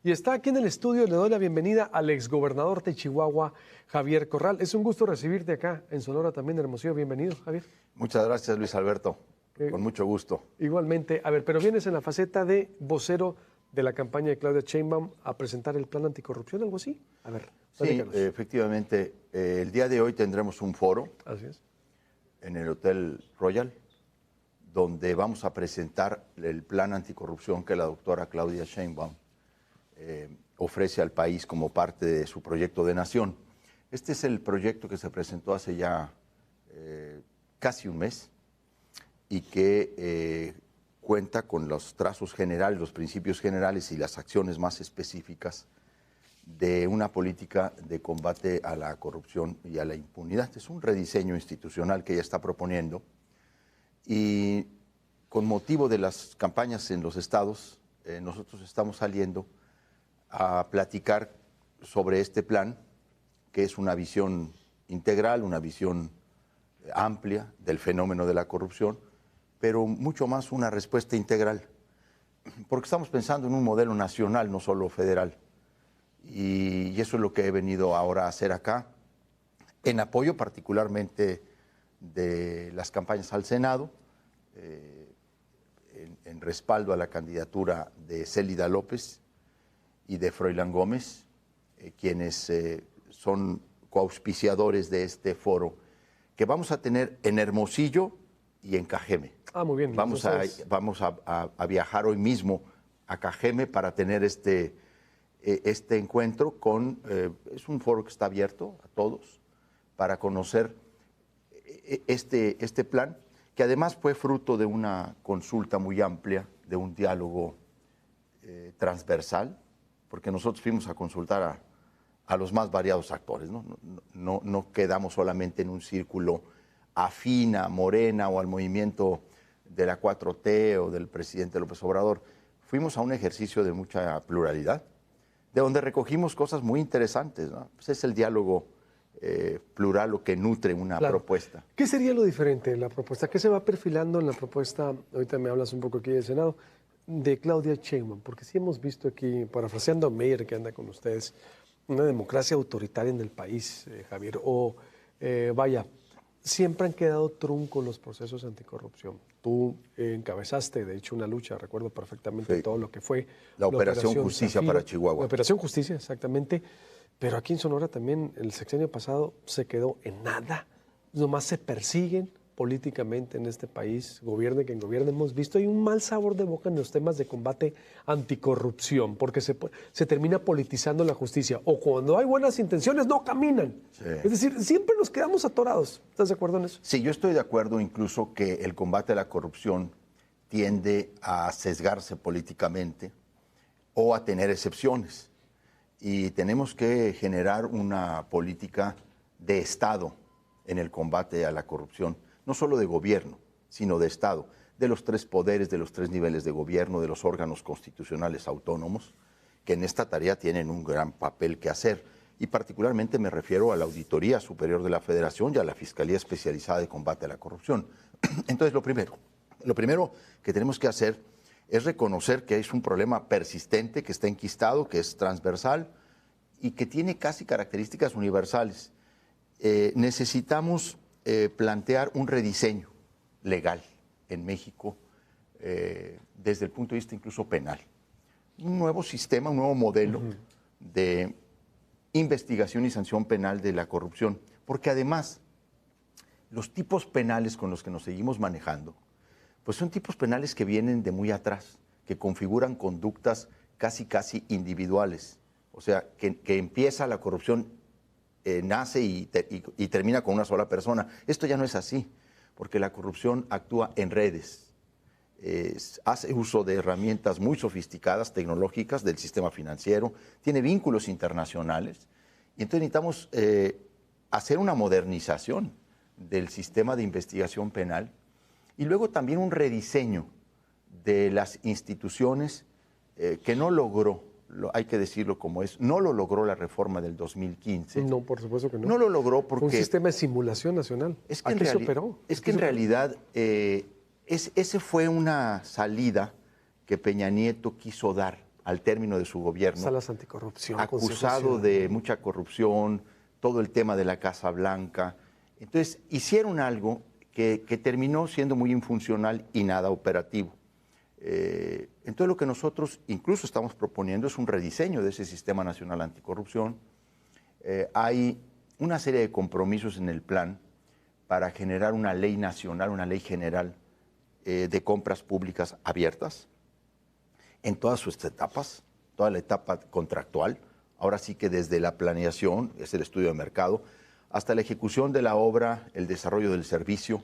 Y está aquí en el estudio, le doy la bienvenida al exgobernador de Chihuahua, Javier Corral. Es un gusto recibirte acá en Sonora también, Hermosillo. Bienvenido, Javier. Muchas gracias, Luis Alberto. Con mucho gusto. Igualmente. A ver, pero vienes en la faceta de vocero de la campaña de Claudia Sheinbaum a presentar el plan anticorrupción, ¿algo así? A ver, sí, efectivamente. El día de hoy tendremos un foro. Así es. En el Hotel Royal, donde vamos a presentar el plan anticorrupción que la doctora Claudia Sheinbaum ofrece al país como parte de su proyecto de nación. Este es el proyecto que se presentó hace ya casi un mes y que cuenta con los trazos generales, los principios generales y las acciones más específicas de una política de combate a la corrupción y a la impunidad. Es un rediseño institucional que ella está proponiendo y con motivo de las campañas en los estados, nosotros estamos saliendo a platicar sobre este plan, que es una visión integral, una visión amplia del fenómeno de la corrupción, pero mucho más una respuesta integral, porque estamos pensando en un modelo nacional, no solo federal. Y eso es lo que he venido ahora a hacer acá, en apoyo particularmente de las campañas al Senado, en respaldo a la candidatura de Célida López y de Froilán Gómez, quienes son coauspiciadores de este foro, que vamos a tener en Hermosillo y en Cajeme. Ah, muy bien. Vamos a viajar hoy mismo a Cajeme para tener este encuentro con, es un foro que está abierto a todos para conocer este plan, que además fue fruto de una consulta muy amplia, de un diálogo transversal, porque nosotros fuimos a consultar a los más variados actores, no quedamos solamente en un círculo afín a Morena o al movimiento de la 4T o del presidente López Obrador. Fuimos a un ejercicio de mucha pluralidad, de donde recogimos cosas muy interesantes, ¿no? Pues es el diálogo plural lo que nutre una propuesta. ¿Qué sería lo diferente en la propuesta? ¿Qué se va perfilando en la propuesta? Ahorita me hablas un poco aquí del Senado, de Claudia Sheinbaum, porque sí hemos visto aquí, parafraseando a Meyer, que anda con ustedes, una democracia autoritaria en el país, Javier, o vaya, siempre han quedado truncos los procesos anticorrupción. Tú encabezaste, de hecho, una lucha, recuerdo perfectamente todo lo que fue la Operación Justicia Zafiro, para Chihuahua. La Operación Justicia, exactamente. Pero aquí en Sonora también el sexenio pasado se quedó en nada. Nomás se persiguen políticamente en este país, gobierne quien gobierne. Hemos visto hay un mal sabor de boca en los temas de combate anticorrupción, porque se termina politizando la justicia. O cuando hay buenas intenciones, no caminan. Sí. Es decir, siempre nos quedamos atorados. ¿Estás de acuerdo en eso? Sí, yo estoy de acuerdo incluso que el combate a la corrupción tiende a sesgarse políticamente o a tener excepciones. Y tenemos que generar una política de Estado en el combate a la corrupción, no solo de gobierno, sino de Estado, de los tres poderes, de los tres niveles de gobierno, de los órganos constitucionales autónomos, que en esta tarea tienen un gran papel que hacer. Y particularmente me refiero a la Auditoría Superior de la Federación y a la Fiscalía Especializada de Combate a la Corrupción. Entonces, lo primero que tenemos que hacer es reconocer que es un problema persistente, que está enquistado, que es transversal y que tiene casi características universales. Necesitamos plantear un rediseño legal en México desde el punto de vista incluso penal. Un nuevo sistema, un nuevo modelo de investigación y sanción penal de la corrupción, porque además los tipos penales con los que nos seguimos manejando pues son tipos penales que vienen de muy atrás, que configuran conductas casi individuales. O sea, que empieza la corrupción, nace y termina con una sola persona. Esto ya no es así, porque la corrupción actúa en redes. Hace uso de herramientas muy sofisticadas, tecnológicas, del sistema financiero, tiene vínculos internacionales. Y entonces necesitamos hacer una modernización del sistema de investigación penal y luego también un rediseño de las instituciones que no logró, hay que decirlo como es, no lo logró la reforma del 2015. No, por supuesto que no. No lo logró porque... Fue un sistema de simulación nacional. Es que en realidad ese fue una salida que Peña Nieto quiso dar al término de su gobierno, Salas anticorrupción, acusado de mucha corrupción, todo el tema de la Casa Blanca. Entonces, hicieron algo que terminó siendo muy infuncional y nada operativo. Entonces, lo que nosotros incluso estamos proponiendo es un rediseño de ese Sistema Nacional Anticorrupción. Hay una serie de compromisos en el plan para generar una ley nacional, una ley general de compras públicas abiertas en todas sus etapas, toda la etapa contractual, ahora sí que desde la planeación, es el estudio de mercado, hasta la ejecución de la obra, el desarrollo del servicio,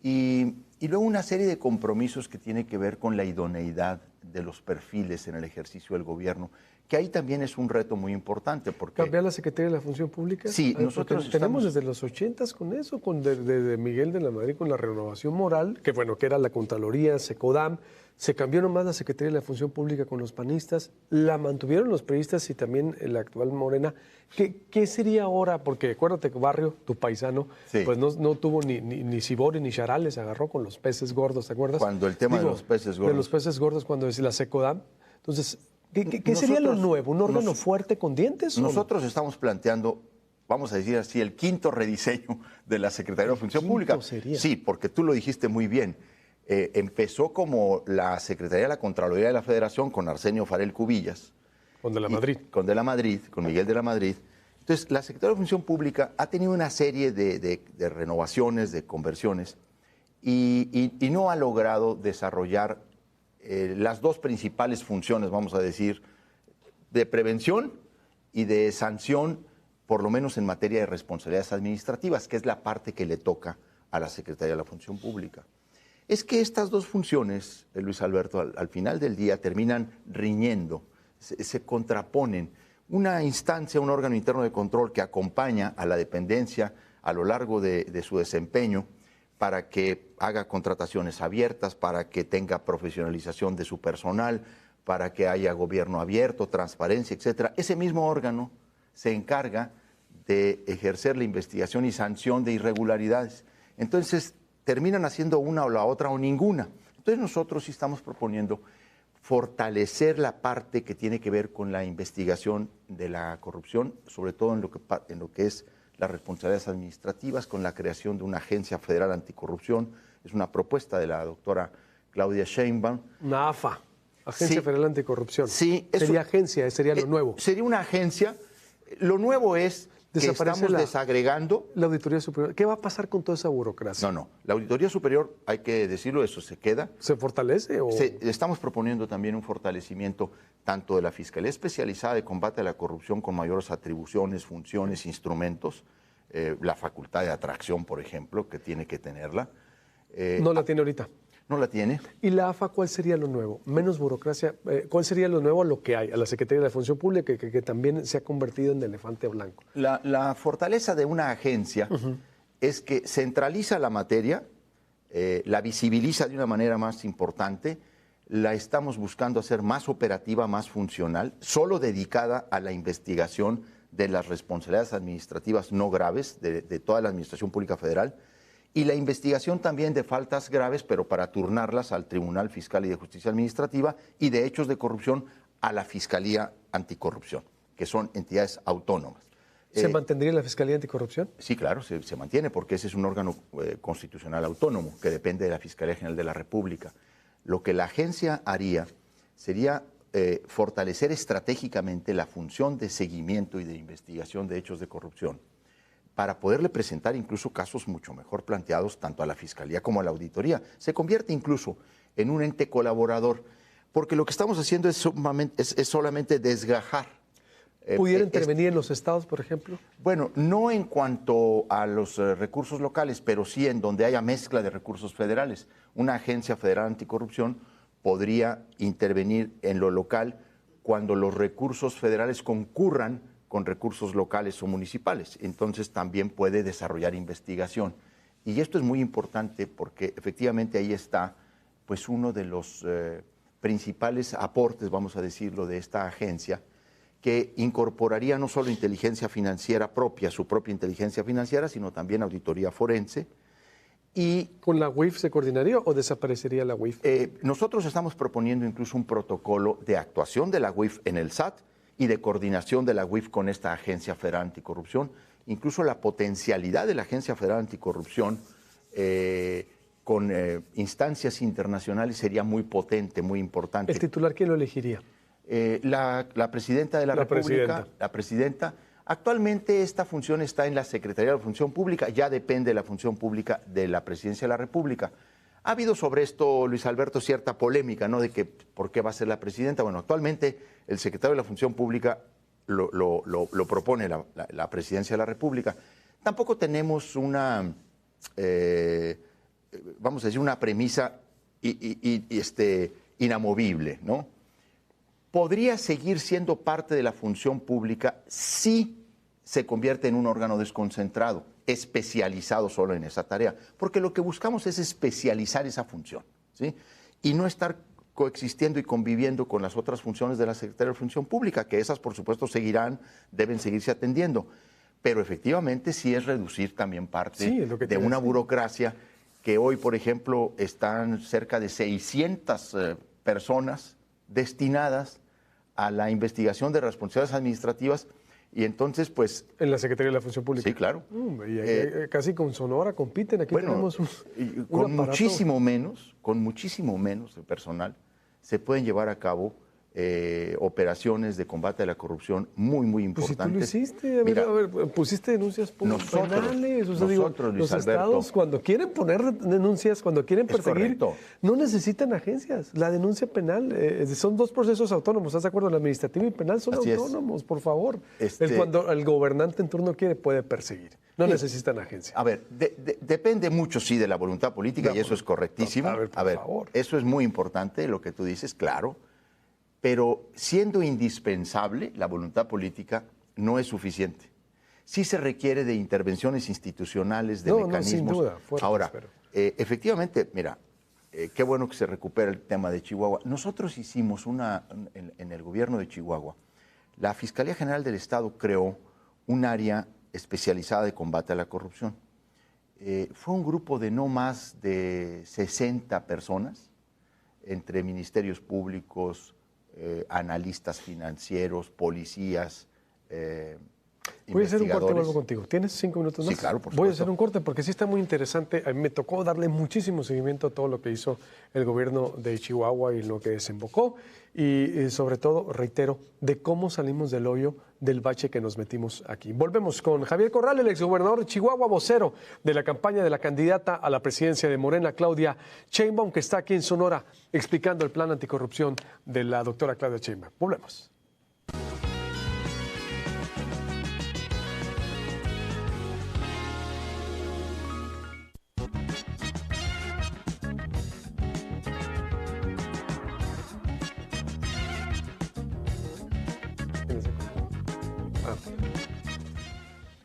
y luego una serie de compromisos que tiene que ver con la idoneidad de los perfiles en el ejercicio del gobierno, que ahí también es un reto muy importante. Porque ¿Cambiar la Secretaría de la Función Pública? Sí, nosotros tenemos desde los 80s con eso, de Miguel de la Madrid, con la renovación moral, que bueno, que era la Contraloría, Secodam. Se cambió nomás la Secretaría de la Función Pública con los panistas, la mantuvieron los priistas y también la actual Morena. ¿Qué sería ahora? Porque acuérdate que Barrio, tu paisano, sí, pues no tuvo ni Sibori ni Charales, se agarró con los peces gordos, ¿te acuerdas? Cuando el tema de los peces gordos. De los peces gordos, cuando es la Secodam. Entonces, ¿qué sería lo nuevo? ¿Un órgano fuerte con dientes? Nosotros estamos planteando, vamos a decir así, el quinto rediseño de la Secretaría de la Función Pública. Sería. Sí, porque tú lo dijiste muy bien. Empezó como la Secretaría de la Contraloría de la Federación con Arsenio Farel Cubillas. Con de la Madrid. Con de la Madrid, con Miguel de la Madrid. Entonces, la Secretaría de la Función Pública ha tenido una serie de renovaciones, de conversiones, y no ha logrado desarrollar las dos principales funciones, vamos a decir, de prevención y de sanción, por lo menos en materia de responsabilidades administrativas, que es la parte que le toca a la Secretaría de la Función Pública. Es que estas dos funciones, Luis Alberto, al final del día terminan riñendo, se contraponen. Una instancia, un órgano interno de control que acompaña a la dependencia a lo largo de su desempeño para que haga contrataciones abiertas, para que tenga profesionalización de su personal, para que haya gobierno abierto, transparencia, etcétera. Ese mismo órgano se encarga de ejercer la investigación y sanción de irregularidades. Entonces, terminan haciendo una o la otra o ninguna. Entonces, nosotros sí estamos proponiendo fortalecer la parte que tiene que ver con la investigación de la corrupción, sobre todo en lo que es las responsabilidades administrativas, con la creación de una agencia federal anticorrupción. Es una propuesta de la doctora Claudia Sheinbaum. Una AFA, Agencia Federal Anticorrupción. Sí, sería agencia, sería lo nuevo. Sería una agencia. Lo nuevo es que estamos desagregando. La Auditoría Superior. ¿Qué va a pasar con toda esa burocracia? No. La Auditoría Superior, hay que decirlo, eso se queda. ¿Se fortalece? Estamos proponiendo también un fortalecimiento tanto de la Fiscalía Especializada de Combate a la Corrupción con mayores atribuciones, funciones, instrumentos, la facultad de atracción, por ejemplo, que tiene que tenerla. No la tiene ahorita. No la tiene. ¿Y la AFA cuál sería lo nuevo? Menos burocracia. ¿Cuál sería lo nuevo a lo que hay? A la Secretaría de la Función Pública, que también se ha convertido en elefante blanco. La fortaleza de una agencia es que centraliza la materia, la visibiliza de una manera más importante, la estamos buscando hacer más operativa, más funcional, solo dedicada a la investigación de las responsabilidades administrativas no graves de toda la Administración Pública Federal, y la investigación también de faltas graves, pero para turnarlas al Tribunal Fiscal y de Justicia Administrativa, y de hechos de corrupción a la Fiscalía Anticorrupción, que son entidades autónomas. ¿Se mantendría la Fiscalía Anticorrupción? Sí, claro, se mantiene, porque ese es un órgano constitucional autónomo que depende de la Fiscalía General de la República. Lo que la agencia haría sería fortalecer estratégicamente la función de seguimiento y de investigación de hechos de corrupción, para poderle presentar incluso casos mucho mejor planteados tanto a la Fiscalía como a la Auditoría. Se convierte incluso en un ente colaborador, porque lo que estamos haciendo es solamente desgajar. ¿Pudiera intervenir en los estados, por ejemplo? Bueno, no en cuanto a los recursos locales, pero sí en donde haya mezcla de recursos federales. Una agencia federal anticorrupción podría intervenir en lo local cuando los recursos federales concurran con recursos locales o municipales. Entonces también puede desarrollar investigación. Y esto es muy importante porque efectivamente ahí está pues uno de los principales aportes, vamos a decirlo, de esta agencia, que incorporaría no solo inteligencia financiera propia, su propia inteligencia financiera, sino también auditoría forense, Y ¿Con la UIF se coordinaría o desaparecería la UIF? nosotros estamos proponiendo incluso un protocolo de actuación de la UIF en el SAT y de coordinación de la UIF con esta Agencia Federal Anticorrupción. Incluso la potencialidad de la Agencia Federal Anticorrupción con instancias internacionales sería muy potente, muy importante. ¿El titular quién lo elegiría? La presidenta de la República, la presidenta. Actualmente esta función está en la Secretaría de la Función Pública, ya depende de la función pública de la Presidencia de la República. Ha habido sobre esto, Luis Alberto, cierta polémica, ¿no? De que por qué va a ser la presidenta. Bueno, actualmente el secretario de la Función Pública lo propone la Presidencia de la República. Tampoco tenemos una, vamos a decir, una premisa inamovible, ¿no? Podría seguir siendo parte de la función pública si se convierte en un órgano desconcentrado, especializado solo en esa tarea, porque lo que buscamos es especializar esa función, ¿sí? Y no estar coexistiendo y conviviendo con las otras funciones de la Secretaría de Función Pública, que esas, por supuesto, seguirán, deben seguirse atendiendo. Pero efectivamente sí es reducir también parte de una burocracia que hoy, por ejemplo, están cerca de 600 personas destinadas a la investigación de responsabilidades administrativas y entonces, pues... En la Secretaría de la Función Pública. Sí, claro. Casi con Sonora compiten. Aquí tenemos con muchísimo menos de personal se pueden llevar a cabo operaciones de combate a la corrupción muy, muy importantes. Pues si tú lo hiciste, mira, a ver, pusiste denuncias penales. O sea, nosotros, Luis los Alberto, estados, cuando quieren poner denuncias, cuando quieren perseguir, no necesitan agencias. La denuncia penal son dos procesos autónomos, ¿estás de acuerdo? El administrativo y penal son autónomos, por favor. Cuando el gobernante en turno quiere, puede perseguir. No necesitan agencia. A ver, depende mucho, sí, de la voluntad política y eso es correctísimo. A ver, eso es muy importante, lo que tú dices, claro. Pero siendo indispensable, la voluntad política no es suficiente. Sí se requiere de intervenciones institucionales, de mecanismos. No, sin duda. Ahora, efectivamente, mira, qué bueno que se recupera el tema de Chihuahua. Nosotros hicimos en el gobierno de Chihuahua, la Fiscalía General del Estado creó un área especializada de combate a la corrupción. Fue un grupo de no más de 60 personas, entre ministerios públicos, analistas financieros, policías, voy a hacer un corte, vuelvo contigo. ¿Tienes 5 minutos más? Sí, claro, por supuesto. Voy a hacer un corte porque sí está muy interesante. A mí me tocó darle muchísimo seguimiento a todo lo que hizo el gobierno de Chihuahua y lo que desembocó. Y sobre todo, reitero, de cómo salimos del hoyo, del bache que nos metimos aquí. Volvemos con Javier Corral, el exgobernador de Chihuahua, vocero de la campaña de la candidata a la presidencia de Morena, Claudia Sheinbaum, que está aquí en Sonora explicando el plan anticorrupción de la doctora Claudia Sheinbaum. Volvemos.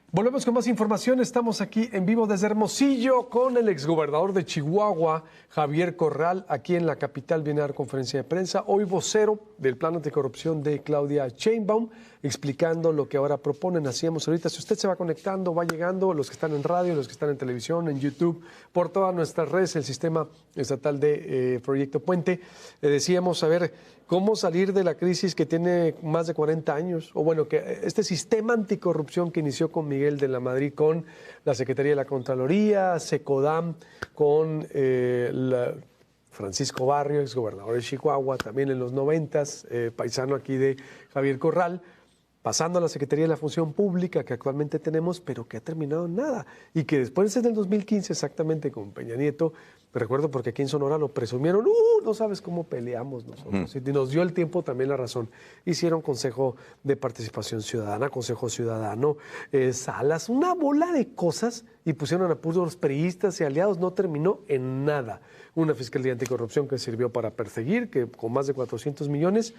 Volvemos con más información. Estamos aquí en vivo desde Hermosillo con el exgobernador de Chihuahua, Javier Corral, aquí en la capital. Viene a dar conferencia de prensa. Hoy vocero del plan anticorrupción de Claudia Sheinbaum, explicando lo que ahora proponen. Hacíamos ahorita. Si usted se va conectando, va llegando, los que están en radio, los que están en televisión, en YouTube, por todas nuestras redes, el sistema estatal de Proyecto Puente. Decíamos, a ver, cómo salir de la crisis que tiene más de 40 años, o bueno, que este sistema anticorrupción que inició con Miguel de la Madrid, con la Secretaría de la Contraloría, SECODAM, con Francisco Barrio, exgobernador de Chihuahua, también en los 90s, paisano aquí de Javier Corral, pasando a la Secretaría de la Función Pública que actualmente tenemos, pero que ha terminado en nada, y que después del 2015 exactamente con Peña Nieto, me recuerdo porque aquí en Sonora lo presumieron, no sabes cómo peleamos nosotros, y nos dio el tiempo también la razón. Hicieron Consejo de Participación Ciudadana, Consejo Ciudadano, salas, una bola de cosas, y pusieron a puros los priistas y aliados, no terminó en nada. Una Fiscalía Anticorrupción que sirvió para perseguir, que con más de 400 millones.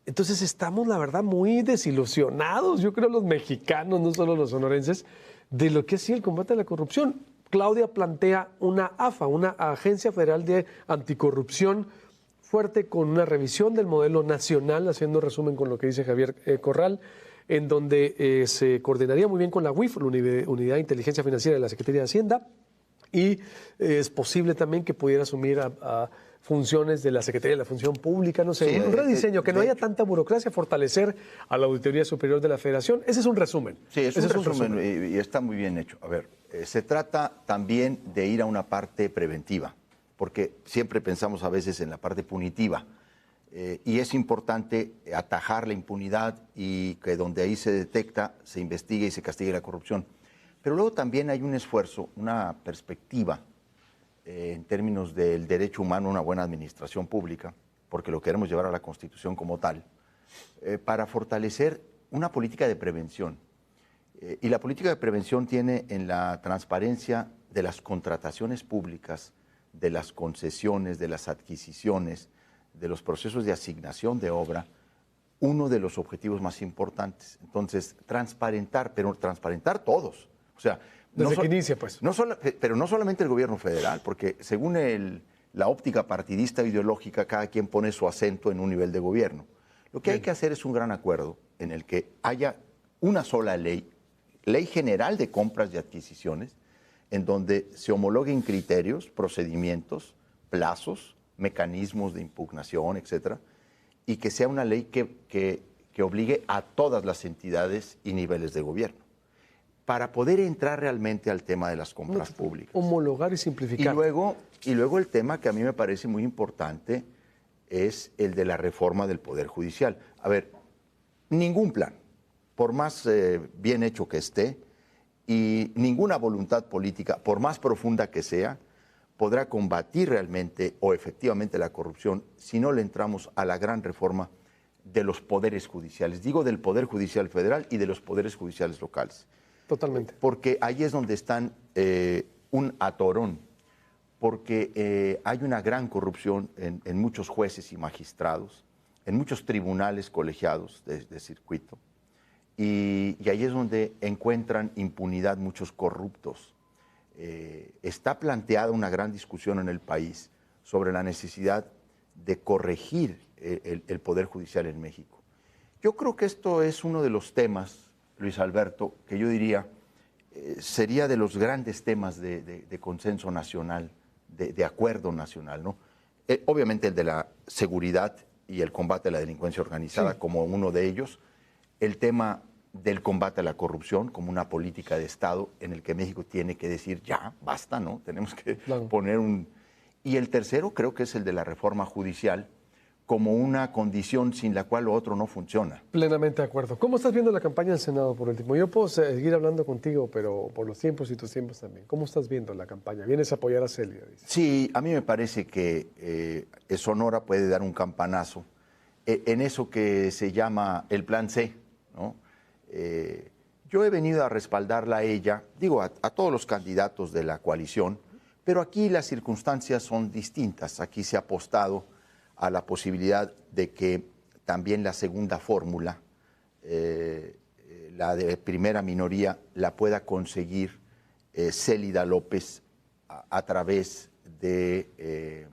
Entonces estamos, la verdad, muy desilusionados, yo creo los mexicanos, no solo los sonorenses, de lo que ha sido el combate a la corrupción. Claudia plantea una AFA, una Agencia Federal de Anticorrupción fuerte, con una revisión del modelo nacional, haciendo resumen con lo que dice Javier Corral, en donde se coordinaría muy bien con la UIF, la Unidad de Inteligencia Financiera de la Secretaría de Hacienda, Y es posible también que pudiera asumir a funciones de la Secretaría de la Función Pública, no sé, Sí, un rediseño, que no haya hecho, tanta burocracia, fortalecer a la Auditoría Superior de la Federación. Ese es un resumen. Sí, es Ese un resumen y está muy bien hecho. A ver, se trata también de ir a una parte preventiva, porque siempre pensamos a veces en la parte punitiva, y es importante atajar la impunidad y que donde ahí se detecta, se investigue y se castigue la corrupción. Pero luego también hay un esfuerzo, una perspectiva en términos del derecho humano a una buena administración pública, porque lo queremos llevar a la Constitución como tal, para fortalecer una política de prevención. Y la política de prevención tiene en la transparencia de las contrataciones públicas, de las concesiones, de las adquisiciones, de los procesos de asignación de obra, uno de los objetivos más importantes. Entonces, transparentar, pero transparentar todos. O sea, desde que inicia, pues. Pero no solamente el gobierno federal, porque según la óptica partidista ideológica, cada quien pone su acento en un nivel de gobierno. Lo que hay que hacer es un gran acuerdo en el que haya una sola ley general de compras y adquisiciones, en donde se homologuen criterios, procedimientos, plazos, mecanismos de impugnación, etcétera, y que sea una ley que obligue a todas las entidades y niveles de gobierno, para poder entrar realmente al tema de las compras públicas. Homologar y simplificar. Y luego el tema que a mí me parece muy importante es el de la reforma del Poder Judicial. A ver, ningún plan, por más bien hecho que esté, y ninguna voluntad política, por más profunda que sea, podrá combatir realmente o efectivamente la corrupción si no le entramos a la gran reforma de los poderes judiciales. Digo del Poder Judicial Federal y de los poderes judiciales locales. Totalmente. Porque ahí es donde están un atorón, porque hay una gran corrupción en muchos jueces y magistrados, en muchos tribunales colegiados de circuito, y ahí es donde encuentran impunidad muchos corruptos. Está planteada una gran discusión en el país sobre la necesidad de corregir el Poder Judicial en México. Yo creo que esto es uno de los temas, Luis Alberto, que yo diría sería de los grandes temas de consenso nacional, de acuerdo nacional, ¿no? Obviamente el de la seguridad y el combate a la delincuencia organizada, sí, como uno de ellos, el tema del combate a la corrupción como una política de Estado en el que México tiene que decir ya, basta, ¿no? Tenemos que poner un... Y el tercero creo que es el de la reforma judicial como una condición sin la cual lo otro no funciona. Plenamente de acuerdo. ¿Cómo estás viendo la campaña del Senado por último? Yo puedo seguir hablando contigo, pero por los tiempos y tus tiempos también. ¿Cómo estás viendo la campaña? ¿Vienes a apoyar a Célida? Dice. Sí, a mí me parece que Sonora puede dar un campanazo en eso que se llama el Plan C, ¿no? Yo he venido a respaldarla a ella, digo, a todos los candidatos de la coalición, pero aquí las circunstancias son distintas. Aquí se ha apostado a la posibilidad de que también la segunda fórmula, la de primera minoría, la pueda conseguir Célida López a través de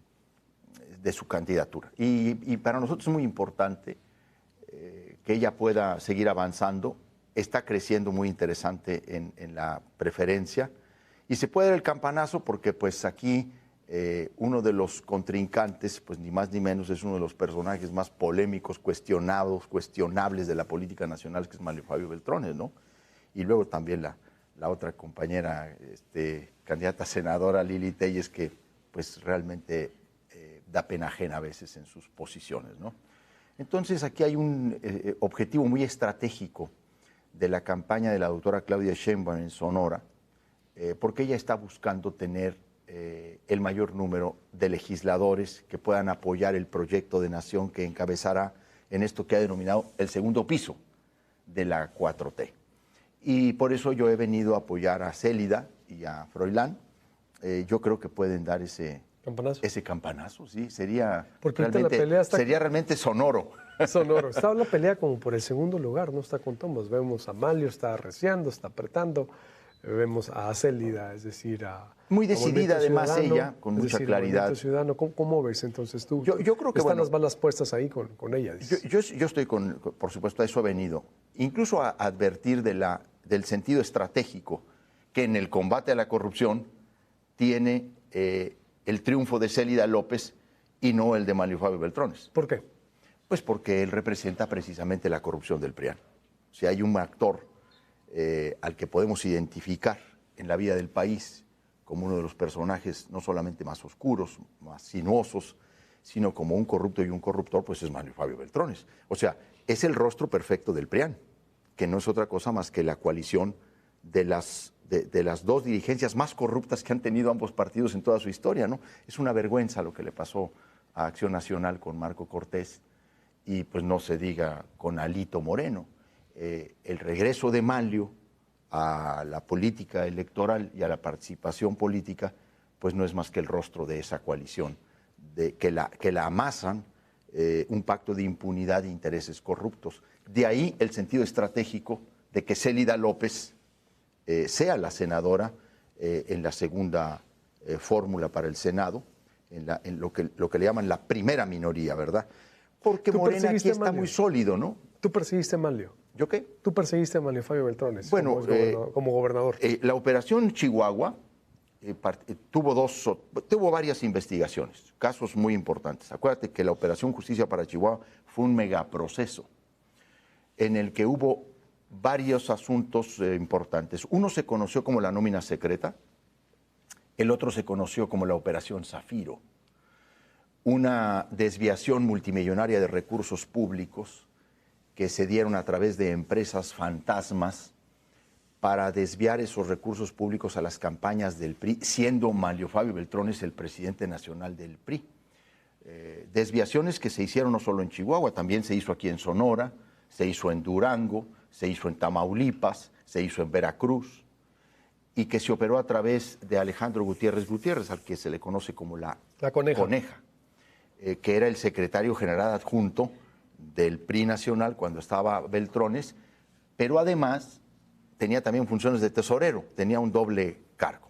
su candidatura. Y para nosotros es muy importante que ella pueda seguir avanzando. Está creciendo muy interesante en la preferencia y se puede dar el campanazo porque pues aquí uno de los contrincantes, pues ni más ni menos, es uno de los personajes más polémicos, cuestionables de la política nacional, que es Mario Fabio Beltrones, ¿no? Y luego también la otra compañera, candidata senadora Lili Telles, que pues realmente da pena ajena a veces en sus posiciones, ¿no? Entonces aquí hay un objetivo muy estratégico de la campaña de la doctora Claudia Sheinbaum en Sonora, porque ella está buscando tener el mayor número de legisladores que puedan apoyar el proyecto de nación que encabezará en esto que ha denominado el segundo piso de la 4T. Y por eso yo he venido a apoyar a Célida y a Froilán. Yo creo que pueden dar ese campanazo, sí, sería realmente sonoro. Sonoro. Está la pelea como por el segundo lugar, no está con Tomás. Vemos a Malio, está arreciando, está apretando. Vemos a Célida, es decir, muy decidida además ella, con mucha claridad. Ciudadano. ¿Cómo ves entonces tú? Yo creo que están las balas puestas ahí con ella. Yo estoy por supuesto, a eso he venido. Incluso a advertir del sentido estratégico que en el combate a la corrupción tiene el triunfo de Célida López y no el de Manlio Fabio Beltrones. ¿Por qué? Pues porque él representa precisamente la corrupción del PRIAN. Si hay un actor al que podemos identificar en la vida del país como uno de los personajes no solamente más oscuros, más sinuosos, sino como un corrupto y un corruptor, pues es Manlio Fabio Beltrones. O sea, es el rostro perfecto del PRIAN, que no es otra cosa más que la coalición de las dos dirigencias más corruptas que han tenido ambos partidos en toda su historia, ¿no? Es una vergüenza lo que le pasó a Acción Nacional con Marco Cortés y pues no se diga con Alito Moreno. El regreso de Manlio a la política electoral y a la participación política, pues no es más que el rostro de esa coalición, que la amasan un pacto de impunidad e intereses corruptos. De ahí el sentido estratégico de que Célida López sea la senadora en la segunda fórmula para el Senado, en lo que le llaman la primera minoría, ¿verdad? Porque Morena aquí está muy sólido, ¿no? ¿Tú perseguiste a Manlio? ¿Yo qué? ¿Tú perseguiste a Manlio Fabio Beltrones Bueno, como gobernador? La operación Chihuahua tuvo varias investigaciones, casos muy importantes. Acuérdate que la operación Justicia para Chihuahua fue un megaproceso en el que hubo varios asuntos importantes. Uno se conoció como la nómina secreta, el otro se conoció como la operación Zafiro, una desviación multimillonaria de recursos públicos que se dieron a través de empresas fantasmas para desviar esos recursos públicos a las campañas del PRI, siendo Manlio Fabio Beltrones el presidente nacional del PRI. Desviaciones que se hicieron no solo en Chihuahua, también se hizo aquí en Sonora, se hizo en Durango, se hizo en Tamaulipas, se hizo en Veracruz, y que se operó a través de Alejandro Gutiérrez Gutiérrez, al que se le conoce como la Coneja, que era el secretario general adjunto del PRI nacional cuando estaba Beltrones, pero además tenía también funciones de tesorero, tenía un doble cargo.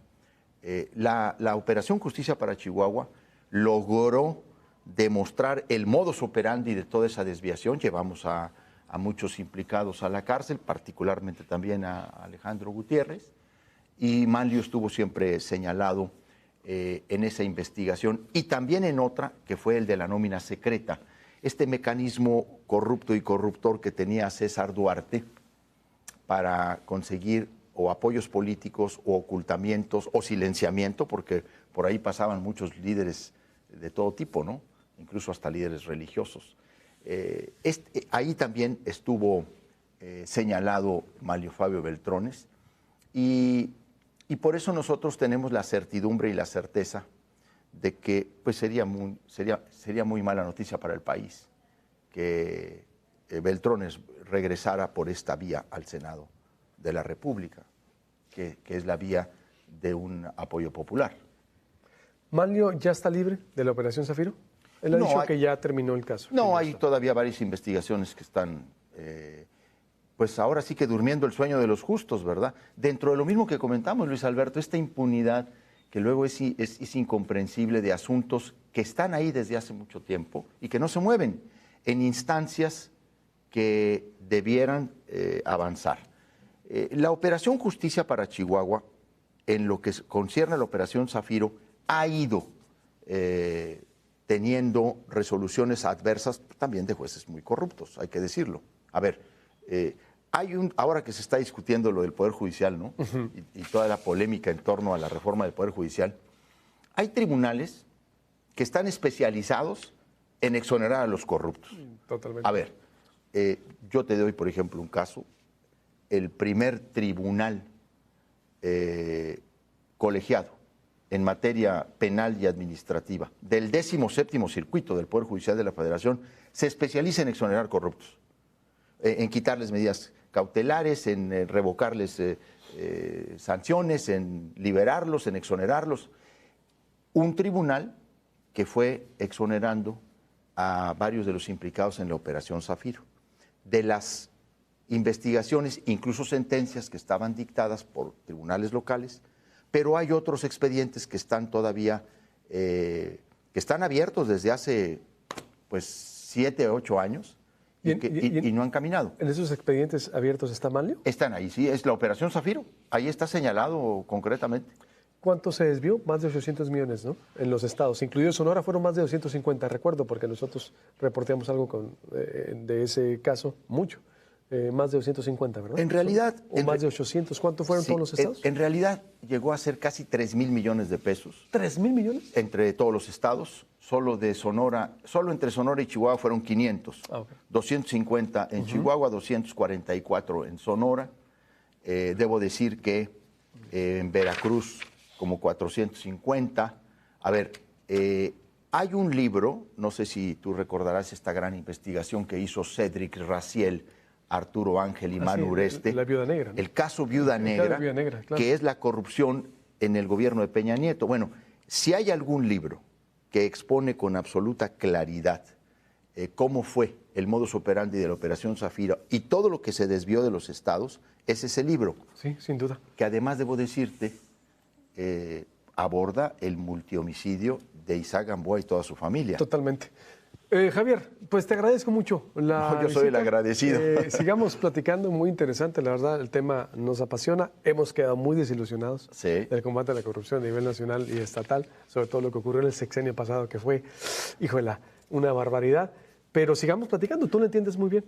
La Operación Justicia para Chihuahua logró demostrar el modus operandi de toda esa desviación. Llevamos a muchos implicados a la cárcel, particularmente también a Alejandro Gutiérrez, y Manlio estuvo siempre señalado en esa investigación y también en otra que fue el de la nómina secreta, este mecanismo corrupto y corruptor que tenía César Duarte para conseguir o apoyos políticos o ocultamientos o silenciamiento, porque por ahí pasaban muchos líderes de todo tipo, ¿no? Incluso hasta líderes religiosos. Ahí también estuvo señalado Manlio Fabio Beltrones y por eso nosotros tenemos la certidumbre y la certeza de que pues sería muy mala noticia para el país que Beltrones regresara por esta vía al Senado de la República, que es la vía de un apoyo popular. ¿Manlio ya está libre de la Operación Zafiro? Él ha dicho que ya terminó el caso. No, hay todavía varias investigaciones que están, pues ahora sí que durmiendo el sueño de los justos, ¿verdad? Dentro de lo mismo que comentamos, Luis Alberto, esta impunidad que luego es incomprensible de asuntos que están ahí desde hace mucho tiempo y que no se mueven en instancias que debieran avanzar. La Operación Justicia para Chihuahua, en lo que concierne a la Operación Zafiro, ha ido teniendo resoluciones adversas también de jueces muy corruptos, hay que decirlo. A ver, ahora que se está discutiendo lo del Poder Judicial, ¿no? y toda la polémica en torno a la reforma del Poder Judicial, hay tribunales que están especializados en exonerar a los corruptos. Totalmente. A ver, yo te doy, por ejemplo, un caso. El primer tribunal colegiado en materia penal y administrativa del 17º Circuito del Poder Judicial de la Federación se especializa en exonerar corruptos, en quitarles medidas cautelares, en revocarles sanciones, en liberarlos, en exonerarlos. Un tribunal que fue exonerando a varios de los implicados en la Operación Zafiro. De las investigaciones, incluso sentencias que estaban dictadas por tribunales locales, pero hay otros expedientes que están todavía, que están abiertos desde hace pues 7 o 8 años y no han caminado. ¿En esos expedientes abiertos está Manlio? Están ahí, sí, es la Operación Zafiro, ahí está señalado concretamente. ¿Cuánto se desvió? Más de 800 millones, ¿no? En los estados, incluido Sonora, fueron más de 250, recuerdo, porque nosotros reporteamos algo de ese caso, mucho. Más de 250, ¿verdad? En realidad... O más de 800, ¿cuántos fueron todos los estados? En realidad llegó a ser casi 3,000 millones de pesos. ¿3,000 millones? Entre todos los estados, solo entre Sonora y Chihuahua fueron 500. Ah, okay. 250 en Chihuahua, 244 en Sonora. Debo decir que en Veracruz como 450. A ver, hay un libro, no sé si tú recordarás esta gran investigación que hizo Cédric Raciel, Arturo Ángel y Manu Ureste. La Viuda Negra, ¿no? El caso Viuda Negra, claro. que es la corrupción en el gobierno de Peña Nieto. Bueno, si hay algún libro que expone con absoluta claridad cómo fue el modus operandi de la Operación Zafiro y todo lo que se desvió de los estados, es ese libro. Sí, sin duda. Que además, debo decirte, aborda el multihomicidio de Isaac Gamboa y toda su familia. Totalmente. Javier, pues te agradezco mucho la yo soy el agradecido. Sigamos platicando, muy interesante, la verdad, el tema nos apasiona. Hemos quedado muy desilusionados del combate a la corrupción a nivel nacional y estatal, sobre todo lo que ocurrió en el sexenio pasado, que fue, híjole, una barbaridad. Pero sigamos platicando, tú lo entiendes muy bien.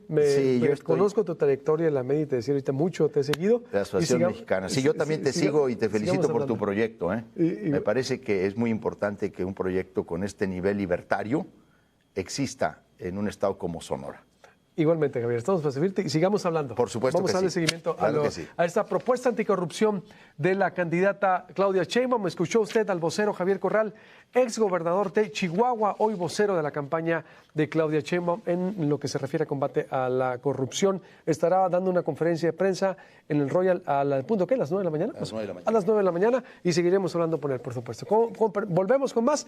Conozco tu trayectoria en la media y te decía ahorita mucho, te he seguido. La Asociación Mexicana. Sí, yo también te sigo y te felicito por tu proyecto. Me parece que es muy importante que un proyecto con este nivel libertario exista en un estado como Sonora. Igualmente, Javier, estamos para servirte y sigamos hablando. Por supuesto. Vamos a darle seguimiento a esta propuesta anticorrupción de la candidata Claudia Sheinbaum. Escuchó usted al vocero Javier Corral, exgobernador de Chihuahua, hoy vocero de la campaña de Claudia Sheinbaum en lo que se refiere a combate a la corrupción. Estará dando una conferencia de prensa en el Royal al punto, ¿qué? ¿A las 9 de la mañana? A las 9 de la mañana. A las 9 de la mañana y seguiremos hablando por él, por supuesto. Volvemos con más.